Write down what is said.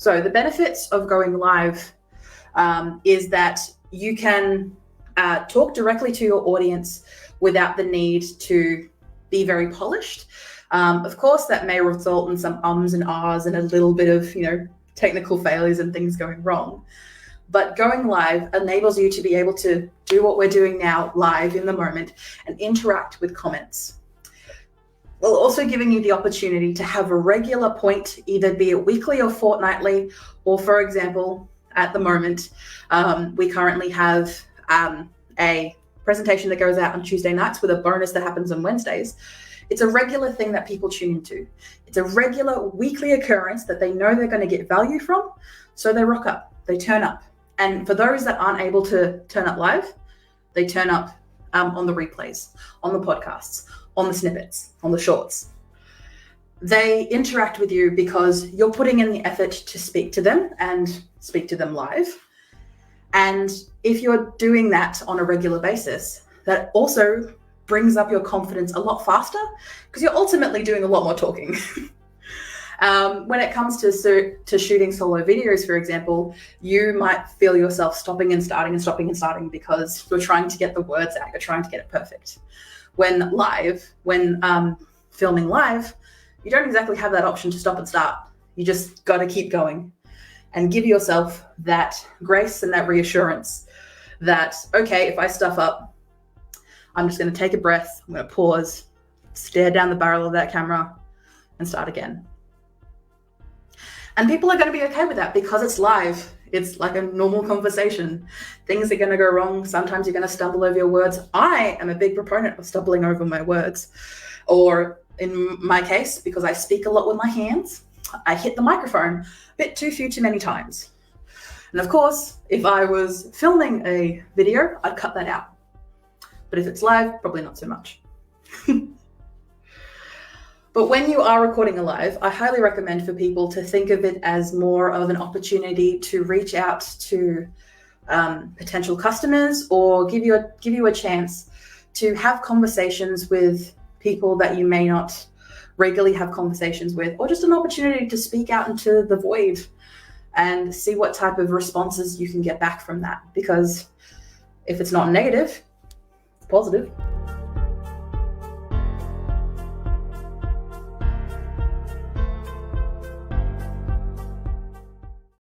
So the benefits of going live is that you can talk directly to your audience without the need to be very polished. Of course, that may result in some ums and ahs and a little bit of, technical failures and things going wrong. But going live enables you to be able to do what we're doing now live in the moment and interact with comments. While also giving you the opportunity to have a regular point, either be it weekly or fortnightly, or for example, at the moment, we currently have a presentation that goes out on Tuesday nights with a bonus that happens on Wednesdays. It's a regular thing that people tune into. It's a regular weekly occurrence that they know they're going to get value from. So they rock up, they turn up. And for those that aren't able to turn up live, they turn up on the replays, on the podcasts, on the snippets, on the shorts. They interact with you because you're putting in the effort to speak to them and speak to them live. And if you're doing that on a regular basis, that also brings up your confidence a lot faster because you're ultimately doing a lot more talking. When it comes to shooting solo videos, for example, you might feel yourself stopping and starting because you're trying to get the words out, you're trying to get it perfect. When filming live, you don't exactly have that option to stop and start. You just got to keep going and give yourself that grace and that reassurance that, okay, if I stuff up, I'm just going to take a breath, I'm going to pause, stare down the barrel of that camera and start again. And people are going to be okay with that because it's live. It's like a normal conversation. Things are going to go wrong. Sometimes you're going to stumble over your words. I am a big proponent of stumbling over my words. Or in my case, because I speak a lot with my hands, I hit the microphone a bit too many times. And of course, if I was filming a video, I'd cut that out. But if it's live, probably not so much. But when you are recording a live, I highly recommend for people to think of it as more of an opportunity to reach out to potential customers or give you a chance to have conversations with people that you may not regularly have conversations with, or just an opportunity to speak out into the void and see what type of responses you can get back from that. Because if it's not negative, it's positive.